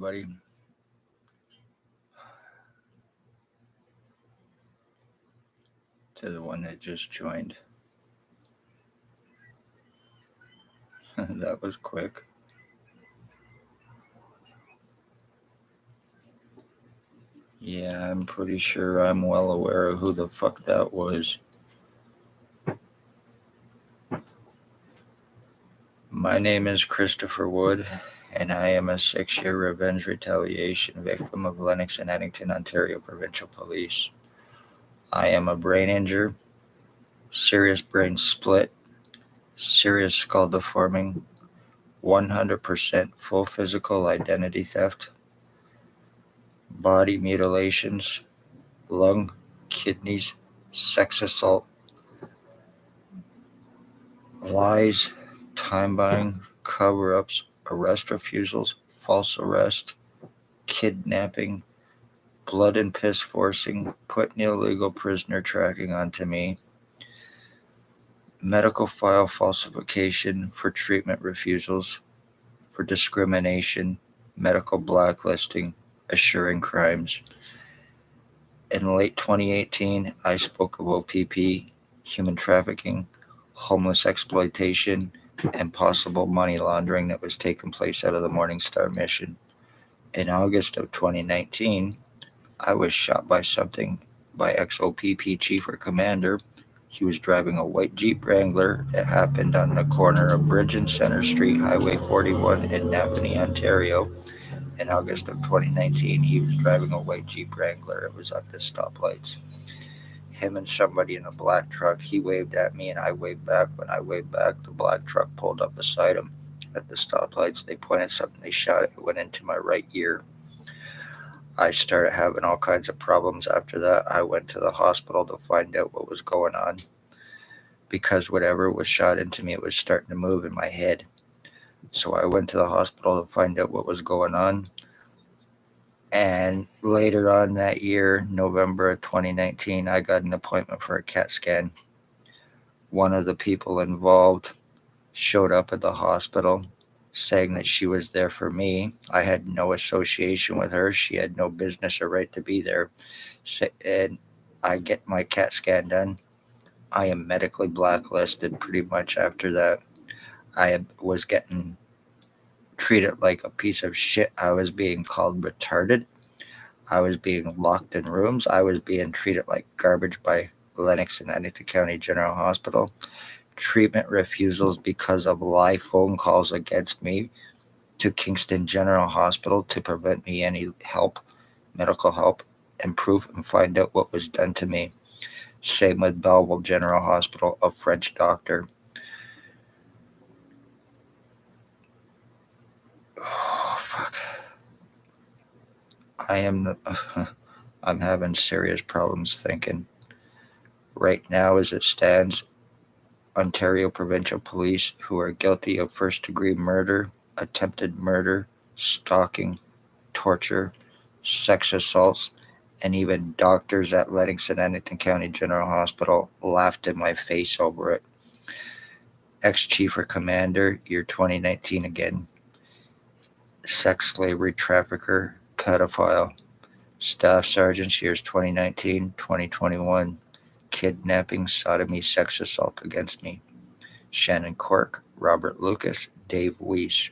everybody. To the one that just joined. That was quick. Yeah, I'm pretty sure I'm well aware of who the fuck that was. My name is Christopher Wood, and I am a 6-year revenge retaliation victim of Lennox and Addington, Ontario Provincial Police. I am a brain injury, serious brain split, serious skull deforming, 100% full physical identity theft, body mutilations, lung, kidneys, sex assault, lies, time buying, cover-ups, arrest refusals, false arrest, kidnapping, blood and piss forcing, putting illegal prisoner tracking onto me, medical file falsification for treatment refusals, for discrimination, medical blacklisting, assuring crimes. In late 2018, I spoke of OPP, human trafficking, homeless exploitation, and possible money laundering that was taking place out of the Morning Star mission. In August of 2019, I was shot by ex-OPP chief or commander. He was driving a white Jeep Wrangler. It happened on the corner of Bridge and Center Street, Highway 41 in Napanee, Ontario. In August of 2019, he was driving a white Jeep Wrangler. It was at the stoplights. Him and somebody in a black truck. He waved at me and I waved back. When I waved back, the black truck pulled up beside him. At the stoplights, they pointed something, they shot it. It went into my right ear. I started having all kinds of problems after that. I went to the hospital to find out what was going on because whatever was shot into me, it was starting to move in my head. So I went to the hospital to find out what was going on. And later on that year, November of 2019, I got an appointment for a CAT scan. One of the people involved showed up at the hospital saying that she was there for me. I had no association with her. She had no business or right to be there. And I get my CAT scan done. I am medically blacklisted pretty much after that. I was getting treated like a piece of shit. I was being called retarded. I was being locked in rooms. I was being treated like garbage by Lennox and Addington County General Hospital. Treatment refusals because of live phone calls against me to Kingston General Hospital to prevent me any help, medical help, and proof and find out what was done to me. Same with Belleville General Hospital, a French doctor. Oh, fuck. I'm having serious problems thinking. Right now, as it stands, Ontario Provincial Police, who are guilty of first-degree murder, attempted murder, stalking, torture, sex assaults, and even doctors at Lennox and Addington County General Hospital laughed in my face over it. Ex-Chief or Commander, year 2019 again. Sex slavery trafficker, pedophile. Staff Sergeants, years 2019, 2021. Kidnapping, sodomy, sex assault against me. Shannon Cork, Robert Lucas, Dave Weiss.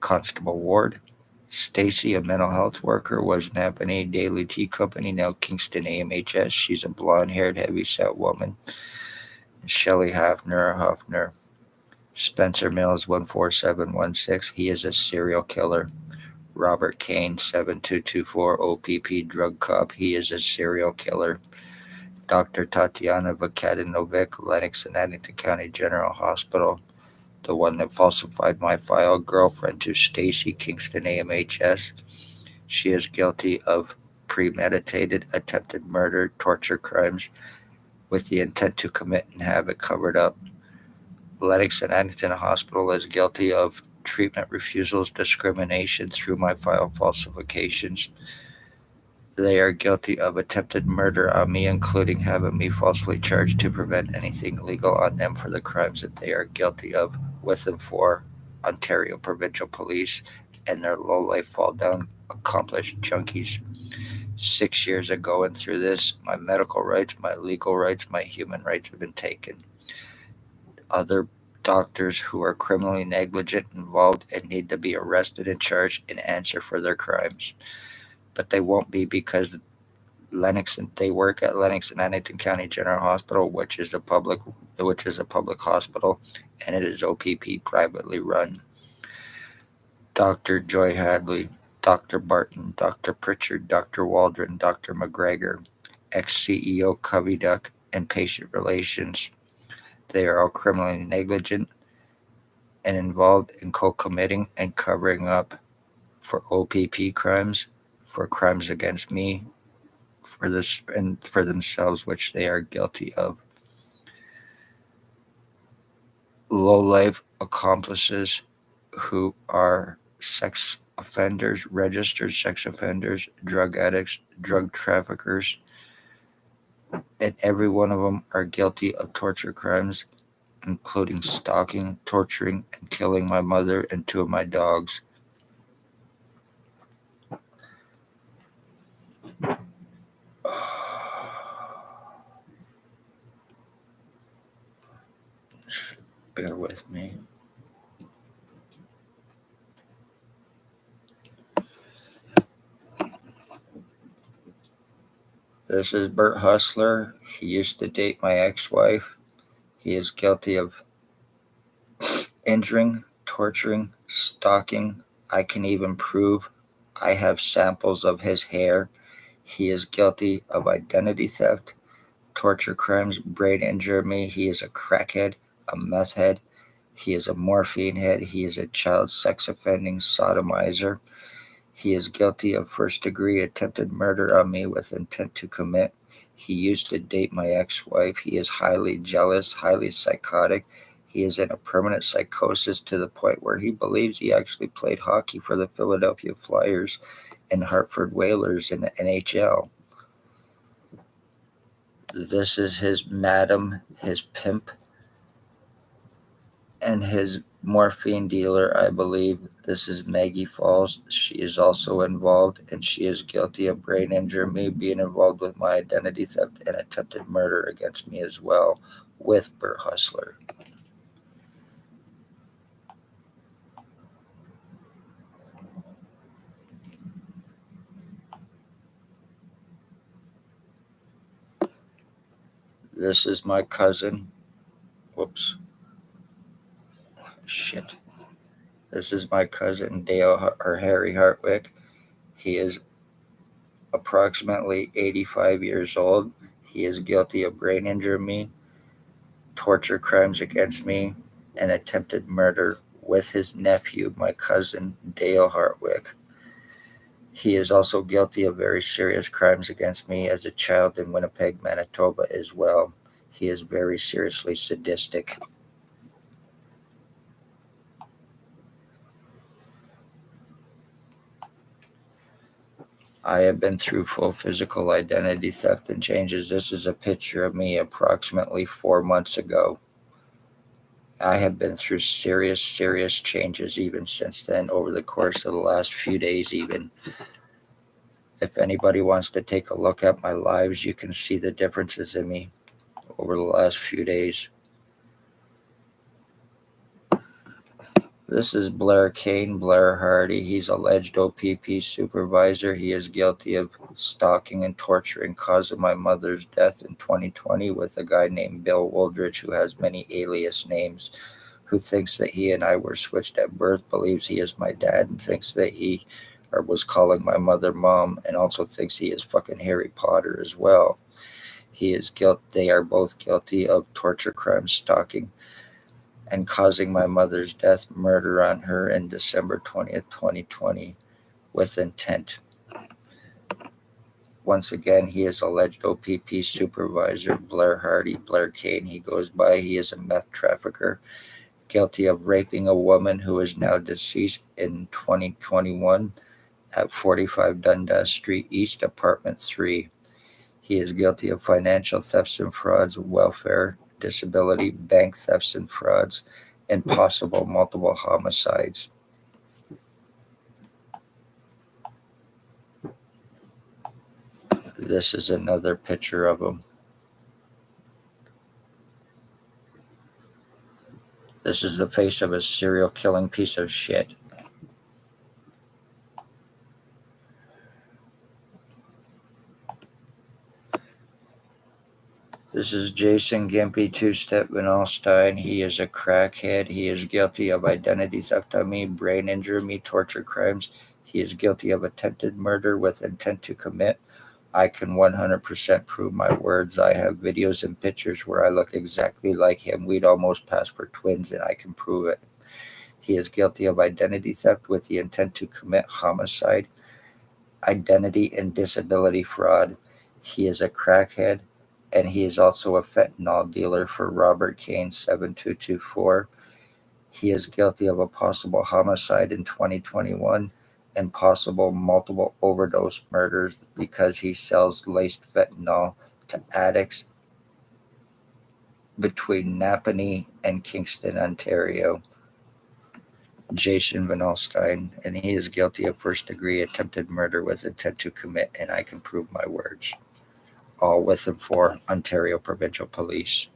Constable Ward, Stacy, a mental health worker, was napanee Daily Tea Company, now Kingston AMHS. She's a blonde-haired, heavy-set woman. Shelley Hafner. Spencer Mills, 14716. He is a serial killer. Robert Kane, 7224 OPP drug cop. He is a serial killer. Dr. Tatiana Vakadinovic, Lennox and Addington County General Hospital. The one that falsified my file, girlfriend to Stacy, Kingston AMHS. She is guilty of premeditated attempted murder, torture crimes with the intent to commit and have it covered up. Lennox and Addington Hospital is guilty of treatment refusals, discrimination through my file falsifications. They are guilty of attempted murder on me, including having me falsely charged to prevent anything legal on them for the crimes that they are guilty of with and for Ontario Provincial Police. and their low-life fall-down accomplished junkies. 6 years of going through this, my medical rights, my legal rights, my human rights have been taken. Other doctors who are criminally negligent involved and need to be arrested and charged and answer for their crimes. But they won't be because they work at Lennox and Annington County General Hospital, which is a public hospital, and it is OPP privately run. Dr. Joy Hadley, Dr. Barton, Dr. Pritchard, Dr. Waldron, Dr. McGregor, ex-CEO Covey Duck, and patient relations. They are all criminally negligent and involved in co-committing and covering up for OPP crimes, for crimes against me, for this and for themselves, which they are guilty of. Low-life accomplices who are sex offenders, registered sex offenders, drug addicts, drug traffickers, and every one of them are guilty of torture crimes, including stalking, torturing, and killing my mother and two of my dogs. Bear with me. This is Bert Hustler. He used to date my ex-wife. He is guilty of injuring, torturing, stalking. I can even prove I have samples of his hair. He is guilty of identity theft, torture crimes, brain injury. He is a crackhead, a meth head. He is a morphine head. He is a child sex offending sodomizer. He is guilty of first-degree attempted murder on me with intent to commit. He used to date my ex-wife. He is highly jealous, highly psychotic. He is in a permanent psychosis to the point where he believes he actually played hockey for the Philadelphia Flyers and Hartford Whalers in the NHL. This is his madam, his pimp, and his morphine dealer, I believe. This is Maggie Falls. She is also involved, and she is guilty of brain injury, me being involved with my identity theft and attempted murder against me as well, with Bert Hustler. This is my cousin. Whoops. Shit. This is my cousin, Harry Hartwick. He is approximately 85 years old. He is guilty of brain injury me, torture crimes against me, and attempted murder with his nephew, my cousin, Dale Hartwick. He is also guilty of very serious crimes against me as a child in Winnipeg, Manitoba as well. He is very seriously sadistic. I have been through full physical identity theft and changes. This is a picture of me approximately 4 months ago. I have been through serious changes even since then, over the course of the last few days even. If anybody wants to take a look at my lives, you can see the differences in me over the last few days. This is Blair Kane, Blair Hardy. He's alleged OPP supervisor. He is guilty of stalking and torturing, causing my mother's death in 2020 with a guy named Bill Woldridge, who has many alias names, who thinks that he and I were switched at birth, believes he is my dad, and thinks that he was calling my mother mom, and also thinks he is fucking Harry Potter as well. They are both guilty of torture crimes, stalking, and causing my mother's death, murder on her in December 20th, 2020, with intent. Once again, he is alleged OPP supervisor, Blair Hardy, Blair Kane, he goes by. He is a meth trafficker, guilty of raping a woman who is now deceased in 2021 at 45 Dundas Street East, Apartment 3. He is guilty of financial thefts and frauds, welfare, disability, bank thefts and frauds, and possible multiple homicides. This is another picture of him. This is the face of a serial killing piece of shit. This is Jason Gimpy, two-step Vinalstein. He is a crackhead. He is guilty of identity theft on me, brain injury me, torture crimes. He is guilty of attempted murder with intent to commit. I can 100% prove my words. I have videos and pictures where I look exactly like him. We'd almost pass for twins, and I can prove it. He is guilty of identity theft with the intent to commit homicide, identity and disability fraud. He is a crackhead, and he is also a fentanyl dealer for Robert Kane 7224. He is guilty of a possible homicide in 2021 and possible multiple overdose murders because he sells laced fentanyl to addicts between Napanee and Kingston, Ontario. Jason Vinalstein, and he is guilty of first-degree attempted murder with intent to commit, and I can prove my words. All with and for Ontario Provincial Police.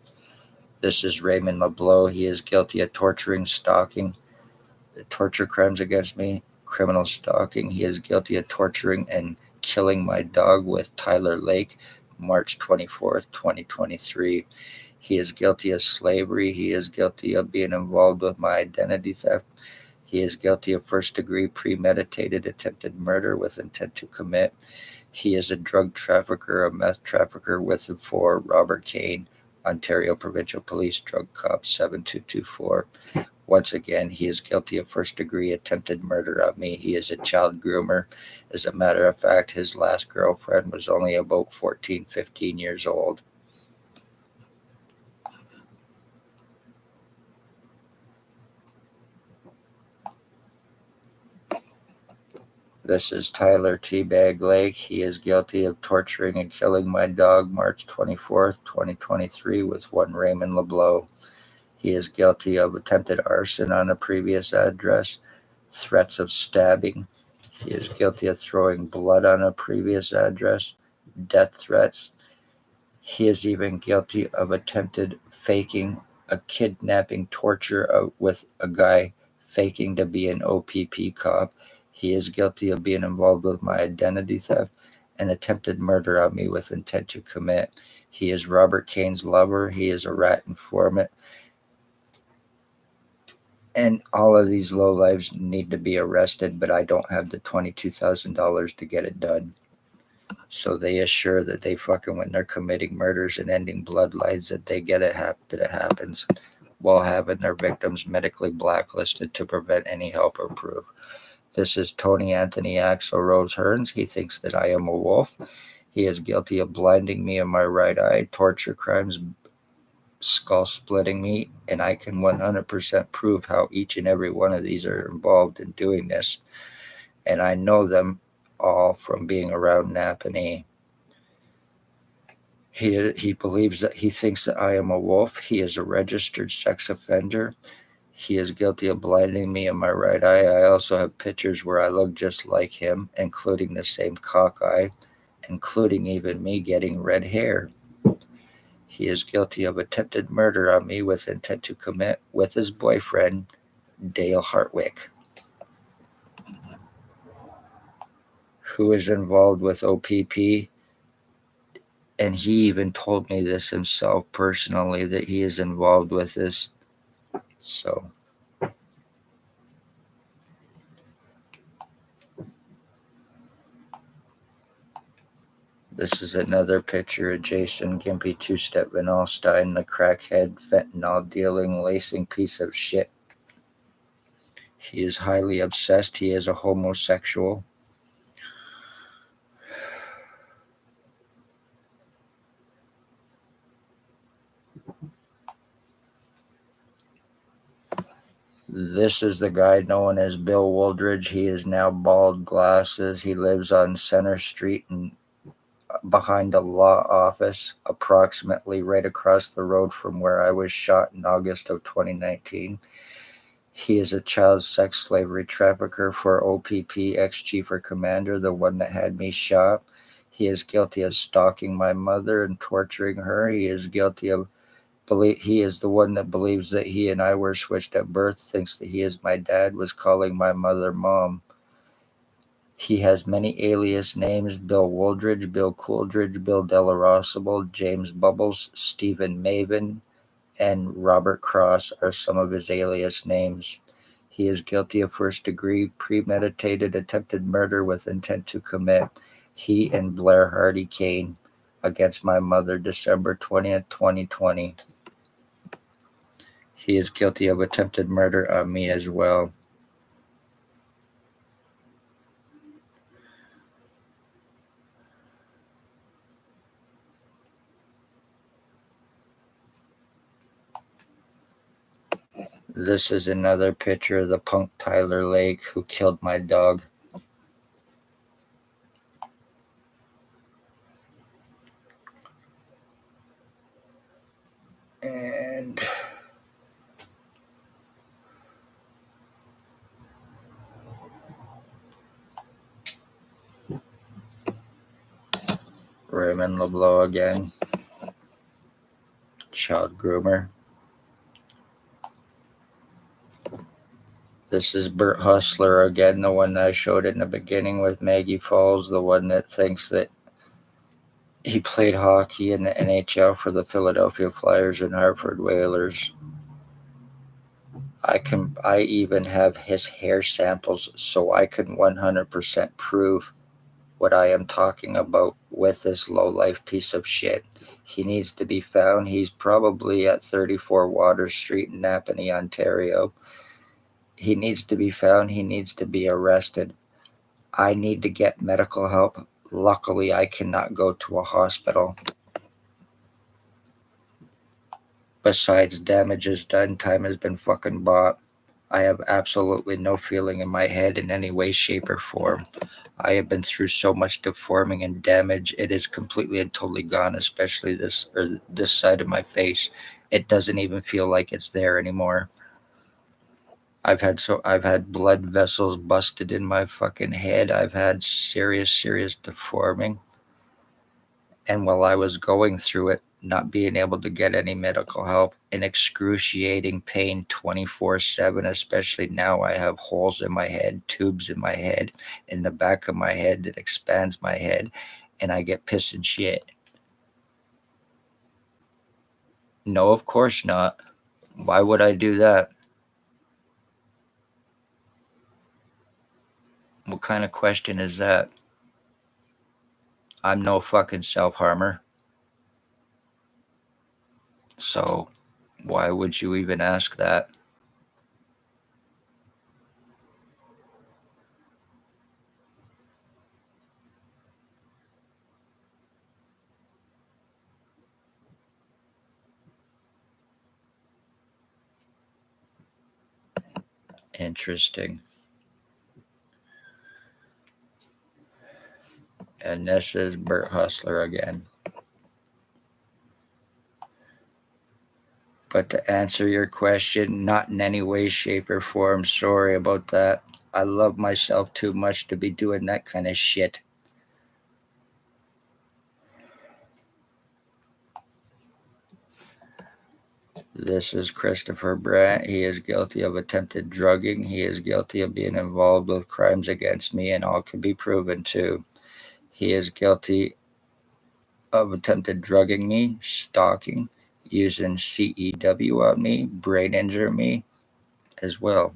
This is Raymond LeBlanc. He is guilty of torturing, stalking, torture crimes against me, criminal stalking. He is guilty of torturing and killing my dog with Tyler Lake, March 24th, 2023. He is guilty of slavery. He is guilty of being involved with my identity theft. He is guilty of first-degree premeditated attempted murder with intent to commit. He is a drug trafficker, a meth trafficker with and for Robert Kane, Ontario Provincial Police, Drug Cop 7224. Once again, he is guilty of first-degree attempted murder on me. He is a child groomer. As a matter of fact, his last girlfriend was only about 14, 15 years old. This is Tyler Teabag Lake. He is guilty of torturing and killing my dog March 24th, 2023 with one Raymond LeBlanc. He is guilty of attempted arson on a previous address, threats of stabbing. He is guilty of throwing blood on a previous address, death threats. He is even guilty of attempted faking a kidnapping torture with a guy faking to be an OPP cop. He is guilty of being involved with my identity theft and attempted murder on me with intent to commit. He is Robert Kane's lover. He is a rat informant. And all of these lowlives need to be arrested, but I don't have the $22,000 to get it done. So they assure that they fucking, when they're committing murders and ending bloodlines, that they get it that it happens while having their victims medically blacklisted to prevent any help or proof. This is Tony Anthony Axel Rose Hearns. He thinks that I am a wolf. He is guilty of blinding me in my right eye, torture crimes, skull splitting me, and I can 100% prove how each and every one of these are involved in doing this. And I know them all from being around Napanee. He believes that he thinks that I am a wolf. He is a registered sex offender. He is guilty of blinding me in my right eye. I also have pictures where I look just like him, including the same cock eye, including even me getting red hair. He is guilty of attempted murder on me with intent to commit with his boyfriend, Dale Hartwick, who is involved with OPP. And he even told me this himself personally, that he is involved with this. So this is another picture of Jason Gimpy, two-step Vinalstein, the crackhead, fentanyl dealing, lacing piece of shit. He is highly obsessed. He is a homosexual. This is the guy known as Bill Wooldridge. He is now bald, glasses. He lives on Center Street and behind a law office, approximately right across the road from where I was shot in August of 2019. He is a child sex slavery trafficker for OPP, ex-chief or commander, the one that had me shot. He is guilty of stalking my mother and torturing her. He is guilty of he is the one that believes that he and I were switched at birth, thinks that he is my dad, was calling my mother mom. He has many alias names: Bill Wooldridge, Bill Cooldridge, Bill Delarosable, James Bubbles, Stephen Maven, and Robert Cross are some of his alias names. He is guilty of first-degree premeditated attempted murder with intent to commit. He and Blair Hardy Kane against my mother, December 20th, 2020. He is guilty of attempted murder on me as well. This is another picture of the punk Tyler Lake who killed my dog. And Raymond LeBlanc again. Child groomer. This is Bert Hustler again, the one that I showed in the beginning with Maggie Falls, the one that thinks that he played hockey in the NHL for the Philadelphia Flyers and Hartford Whalers. I even have his hair samples so I can 100% prove what I am talking about with this low-life piece of shit. He needs to be found. He's probably at 34 Water Street in Napanee, Ontario. He needs to be found. He needs to be arrested. I need to get medical help. Luckily, I cannot go to a hospital. Besides, damage is done. Time has been fucking bought. I have absolutely no feeling in my head in any way, shape, or form. I have been through so much deforming and damage. It is completely and totally gone, especially this side of my face. It doesn't even feel like it's there anymore. I've had blood vessels busted in my fucking head. I've had serious deforming. And while I was going through it, not being able to get any medical help, in excruciating pain 24/7, especially now I have holes in my head, tubes in my head, in the back of my head that expands my head, and I get pissed and shit. No, of course not. Why would I do that? What kind of question is that? I'm no fucking self-harmer. So why would you even ask that? Interesting. And this is Bert Hustler again. But to answer your question, not in any way, shape, or form. Sorry about that. I love myself too much to be doing that kind of shit. This is Christopher Brandt. He is guilty of attempted drugging. He is guilty of being involved with crimes against me, and all can be proven too. He is guilty of attempted drugging me, stalking, using CEW on me, brain injure me as well.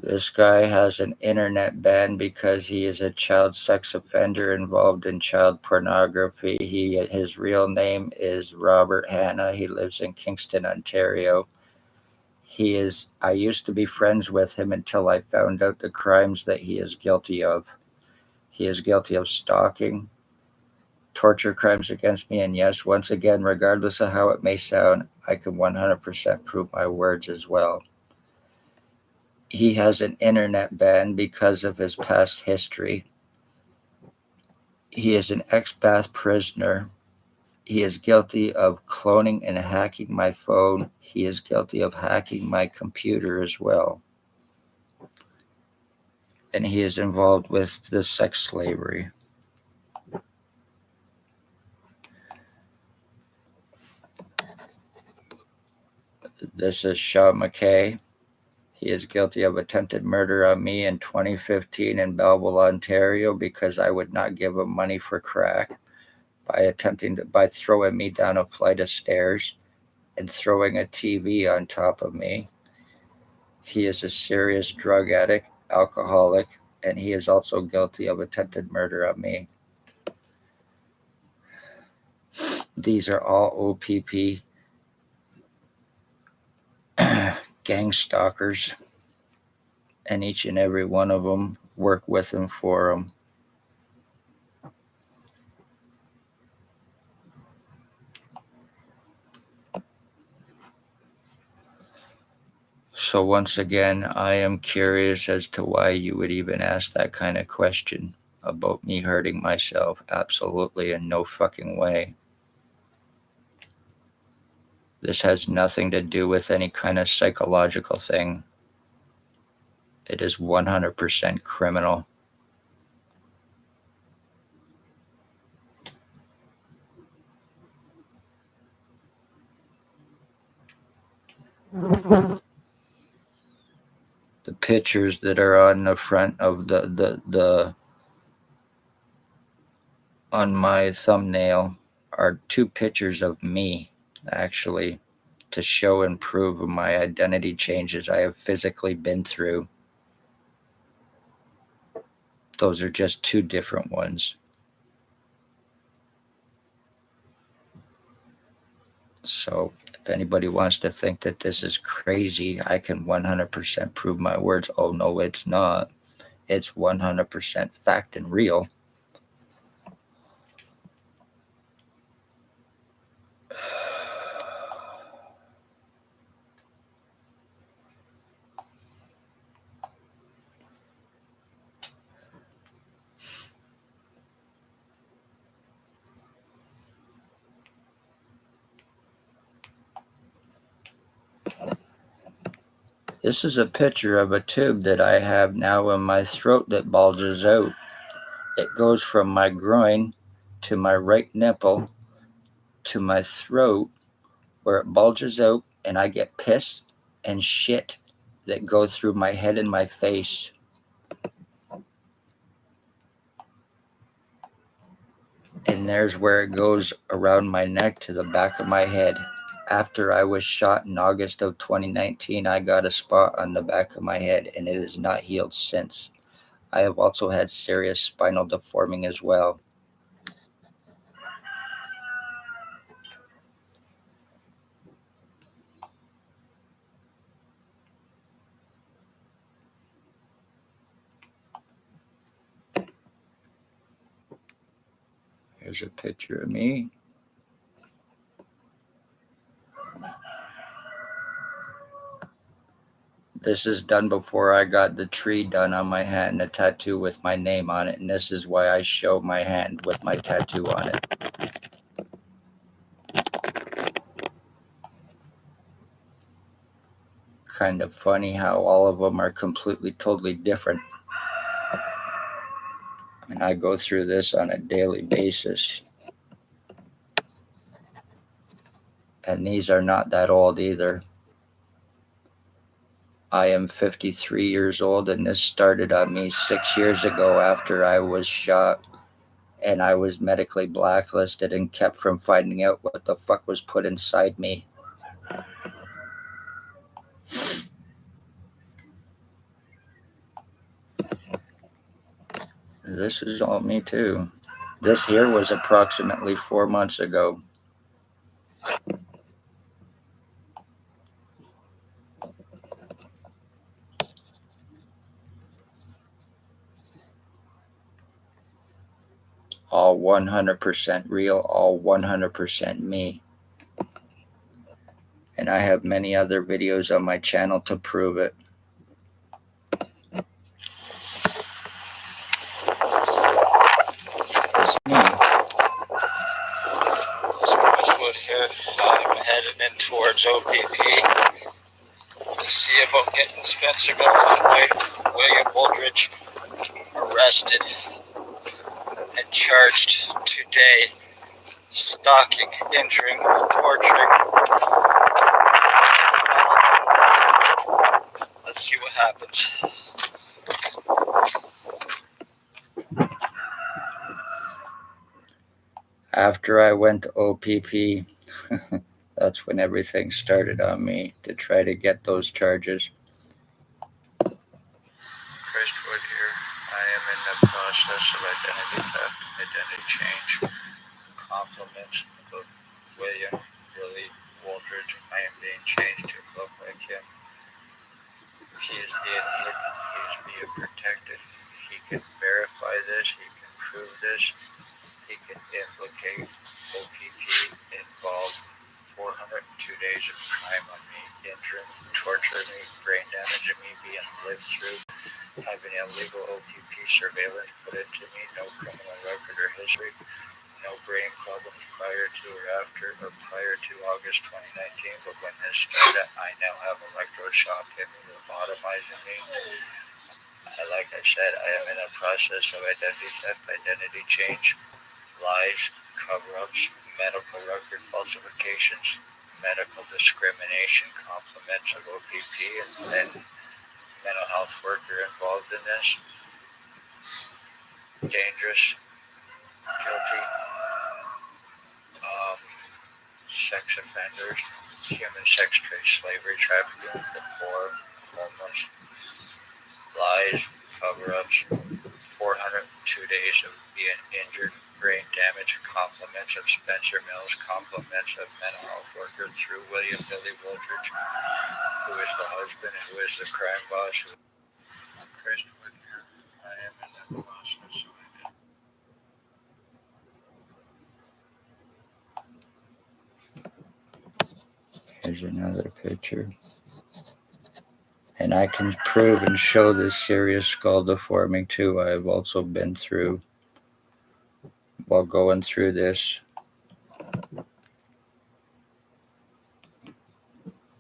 This guy has an internet ban because he is a child sex offender involved in child pornography. His real name is Robert Hanna. He lives in Kingston, Ontario. I used to be friends with him until I found out the crimes that he is guilty of. He is guilty of stalking, torture crimes against me, and yes, once again, regardless of how it may sound, I can 100% prove my words as well. He has an internet ban because of his past history. He is an ex-Bath prisoner. He is guilty of cloning and hacking my phone. He is guilty of hacking my computer as well. And he is involved with the sex slavery. This is Sean McKay. He is guilty of attempted murder on me in 2015 in Belleville, Ontario, because I would not give him money for crack by throwing me down a flight of stairs and throwing a TV on top of me. He is a serious drug addict, alcoholic, and he is also guilty of attempted murder on me. These are all OPP gang stalkers, and each and every one of them work with him for him. So once again, I am curious as to why you would even ask that kind of question about me hurting myself. Absolutely in no fucking way. This has nothing to do with any kind of psychological thing. It is 100% criminal. The pictures that are on the front of the on my thumbnail are two pictures of me, actually, to show and prove my identity changes I have physically been through. Those are just two different ones. So if anybody wants to think that this is crazy, I can 100% prove my words. Oh, no, it's not. It's 100% fact and real. This is a picture of a tube that I have now in my throat that bulges out. It goes from my groin to my right nipple to my throat, where it bulges out, and I get piss and shit that go through my head and my face. And there's where it goes around my neck to the back of my head. After I was shot in August of 2019, I got a spot on the back of my head, and it has not healed since. I have also had serious spinal deforming as well. Here's a picture of me. This is done before I got the tree done on my hand, a tattoo with my name on it, and this is why I show my hand with my tattoo on it. Kind of funny how all of them are completely, totally different. And I go through this on a daily basis. And these are not that old either. I am 53 years old, and this started on me 6 years ago after I was shot, and I was medically blacklisted and kept from finding out what the fuck was put inside me. This is all me too. This here was approximately 4 months ago. All 100% real, all 100% me. And I have many other videos on my channel to prove it. towards OPP to see about getting Spencer Mills' wife, William Wooldridge, arrested and charged today. Stalking, injuring, torturing. Let's see what happens. After I went to OPP, that's when everything started on me to try to get those charges. Christwood here. I am in the process of identity theft, identity change. Compliments of William Billy Wooldridge. I am being changed to look like him. He is being protected. He can verify this. He can prove this. He can implicate OPP involved 402 days of crime on me, injuring, torturing me, brain damaging me, being lived through, having illegal OPP surveillance put into me, no criminal record or history, no brain problems prior to or after or prior to August 2019, but when this started, I now have electroshock in me, lobotomizing me. Like I said, I am in a process of identity theft, identity change, lies, coverups, medical record falsifications, medical discrimination, compliments of OPP, and mental health worker involved in this. Dangerous, guilty, sex offenders, human sex trade, slavery, trafficking, the poor, homeless, lies, cover-ups, 402 days of being injured, brain damage, compliments of Spencer Mills, compliments of mental health worker through William Billy Wooldridge, who is the husband and who is the crime boss. Christwood here. I am in the process. Here's another picture. And I can prove and show this serious skull deforming too. I've also been through, while going through this,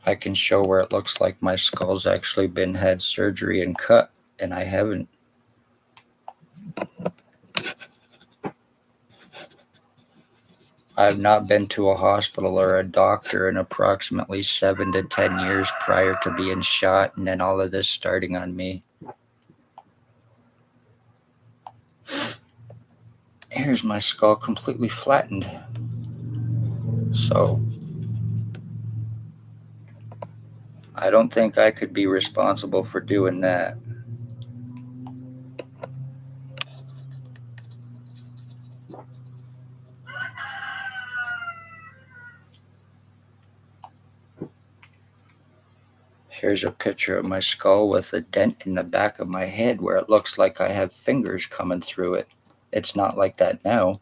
I can show where it looks like my skull's actually had surgery and cut, and I haven't. I've not been to a hospital or a doctor in approximately 7 to 10 years prior to being shot, and then all of this starting on me. Here's my skull completely flattened. So I don't think I could be responsible for doing that. Here's a picture of my skull with a dent in the back of my head where it looks like I have fingers coming through it. It's not like that now.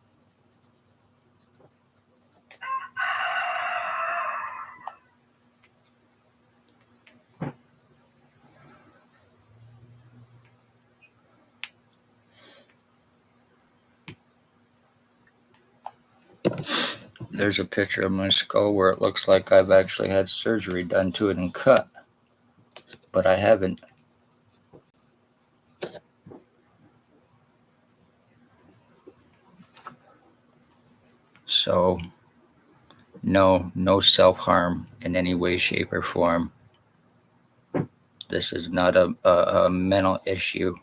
There's a picture of my skull where it looks like I've actually had surgery done to it and cut, but I haven't. So, no self-harm in any way, shape, or form. This is not a mental issue.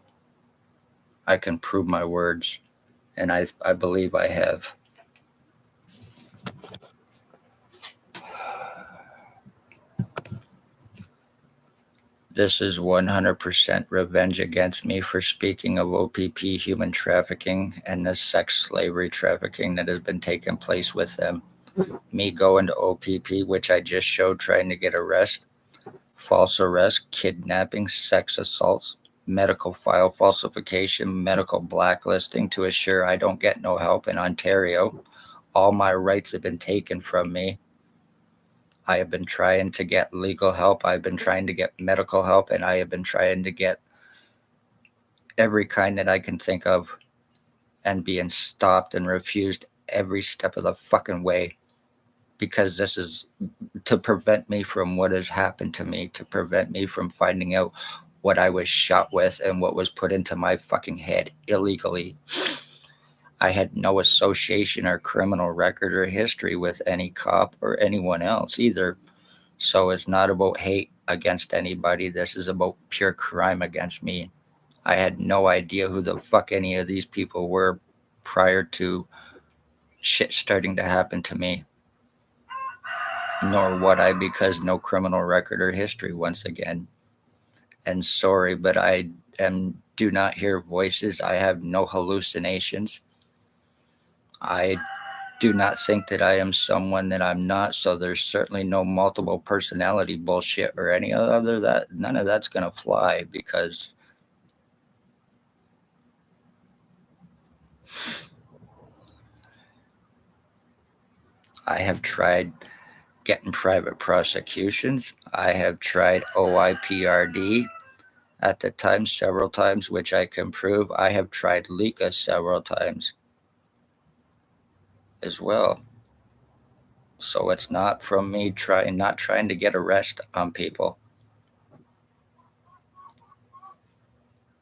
I can prove my words, and I believe I have. This is 100% revenge against me for speaking of OPP human trafficking and the sex slavery trafficking that has been taking place with them. Me going to OPP, which I just showed trying to get arrest, false arrest, kidnapping, sex assaults, medical file falsification, medical blacklisting to assure I don't get no help in Ontario. All my rights have been taken from me. I have been trying to get legal help. I've been trying to get medical help, and I have been trying to get every kind that I can think of, and being stopped and refused every step of the fucking way. because this is to prevent me from what has happened to me, to prevent me from finding out what I was shot with and what was put into my fucking head illegally. I had no association or criminal record or history with any cop or anyone else either. So it's not about hate against anybody. This is about pure crime against me. I had no idea who the fuck any of these people were prior to shit starting to happen to me. Nor would I, because no criminal record or history once again. And sorry, but I do not hear voices. I have no hallucinations. I do not think that I am someone that I'm not. So there's certainly no multiple personality bullshit or any other that. None of that's gonna fly, because I have tried getting private prosecutions. I have tried OIPRD at the time several times, which I can prove. I have tried LICA several times as well. So it's not from me not trying to get arrest on people.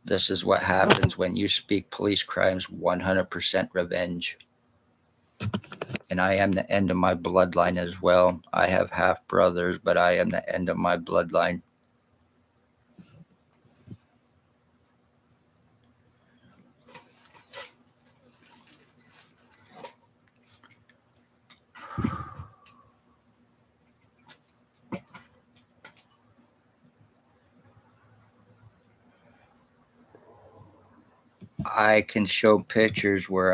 This is what happens when you speak police crimes, 100% revenge. And I am the end of my bloodline as well. I have half brothers, but I am the end of my bloodline. I can show pictures where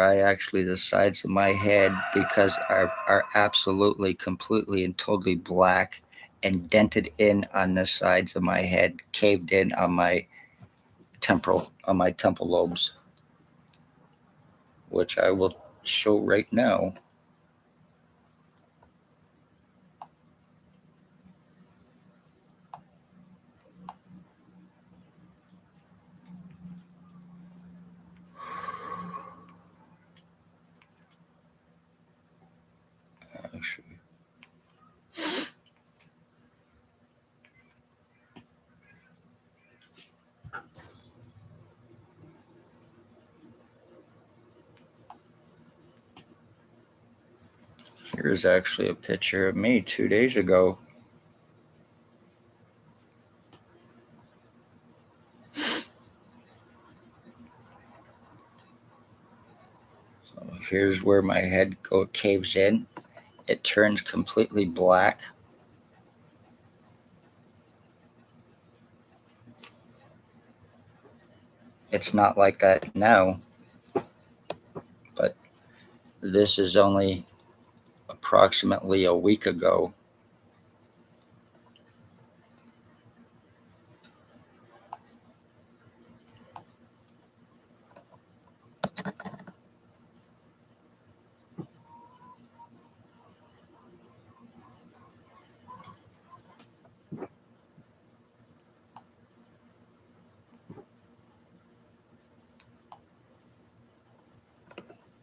the sides of my head, because are absolutely, completely, and totally black and dented in on the sides of my head, caved in on my temple lobes, which I will show right now. Actually, here's actually a picture of me 2 days ago. So here's where my head caves in. It turns completely black. It's not like that now, but this is only approximately a week ago.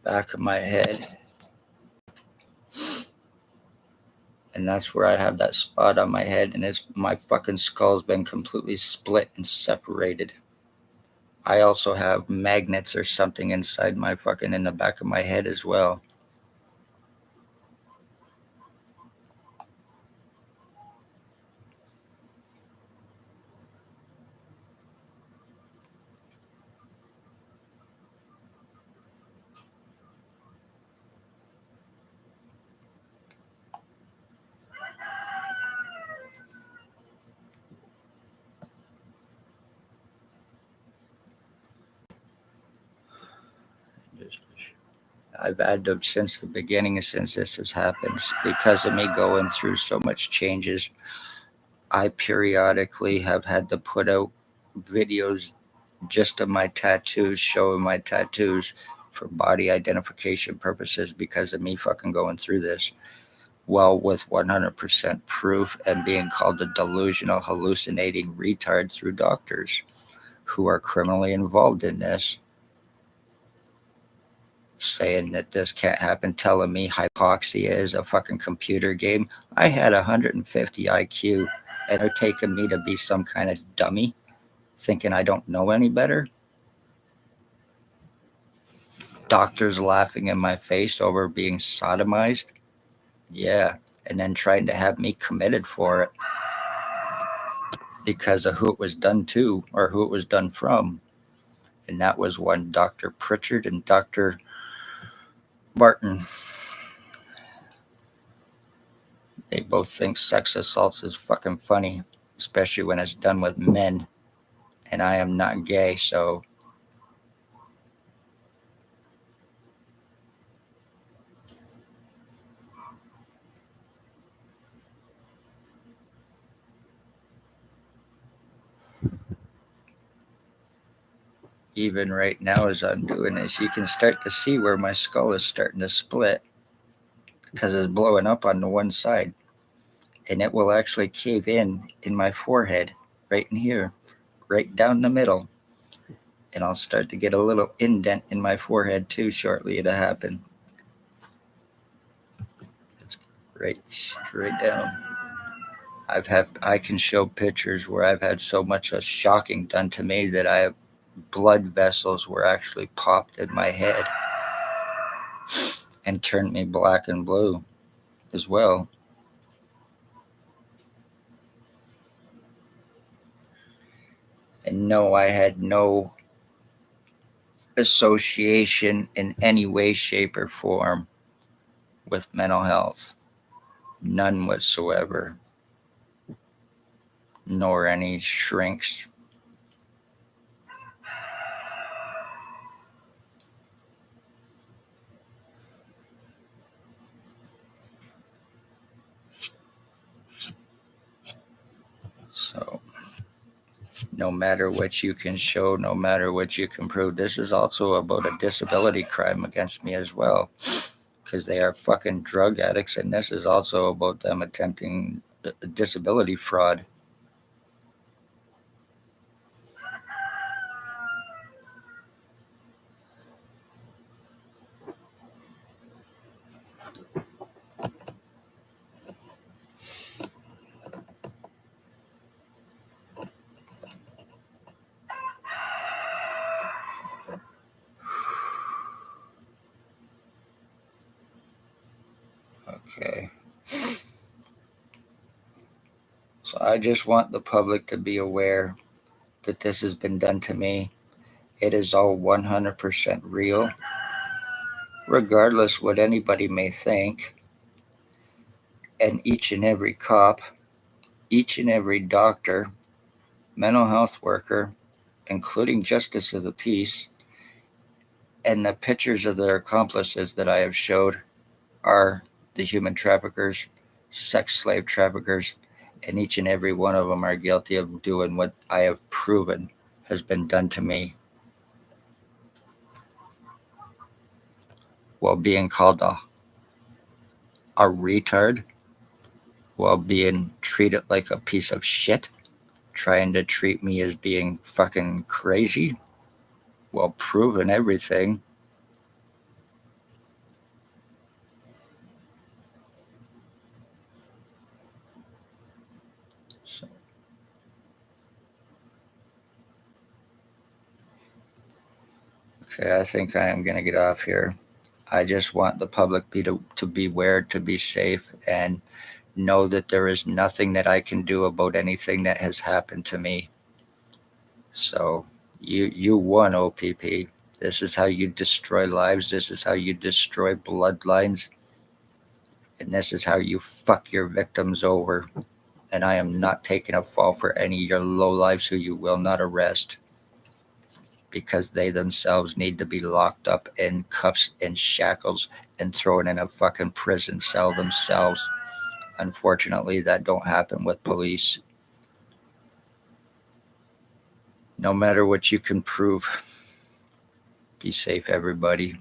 Back of my head. And that's where I have that spot on my head, and my fucking skull's been completely split and separated. I also have magnets or something inside in the back of my head as well. I've had them since the beginning, since this has happened, because of me going through so much changes. I periodically have had to put out videos just of my tattoos, showing my tattoos for body identification purposes, because of me fucking going through this. Well, with 100% proof, and being called a delusional, hallucinating retard through doctors who are criminally involved in this. saying that this can't happen, telling me hypoxia is a fucking computer game. I had 150 IQ, and they're taking me to be some kind of dummy, thinking I don't know any better. Doctors laughing in my face over being sodomized. Yeah, and then trying to have me committed for it because of who it was done to or who it was done from. And that was one Dr. Pritchard and Dr. Martin. They both think sex assaults is fucking funny, especially when it's done with men. And I am not gay, so even right now as I'm doing this, you can start to see where my skull is starting to split because it's blowing up on the one side. And it will actually cave in my forehead, right in here, right down the middle. And I'll start to get a little indent in my forehead too shortly. It'll happen. It's right straight down. I can show pictures where I've had so much shocking done to me that blood vessels were actually popped in my head and turned me black and blue as well. And no, I had no association in any way, shape, or form with mental health. None whatsoever. Nor any shrinks. So, no matter what you can show, no matter what you can prove, this is also about a disability crime against me as well. Because they are fucking drug addicts, and this is also about them attempting disability fraud. Okay. So I just want the public to be aware that this has been done to me. It is all 100% real, regardless what anybody may think. And each and every cop, each and every doctor, mental health worker, including justice of the peace, and the pictures of their accomplices that I have showed are the human traffickers, sex slave traffickers, and each and every one of them are guilty of doing what I have proven has been done to me while being called a retard, while being treated like a piece of shit, trying to treat me as being fucking crazy while proving everything. Okay, I think I am going to get off here. I just want the public to beware, to be safe, and know that there is nothing that I can do about anything that has happened to me. So you won, OPP. This is how you destroy lives. This is how you destroy bloodlines. And this is how you fuck your victims over. And I am not taking a fall for any of your lowlives who you will not arrest, because they themselves need to be locked up in cuffs and shackles and thrown in a fucking prison cell themselves. Unfortunately, that don't happen with police. No matter what you can prove. Be safe, everybody.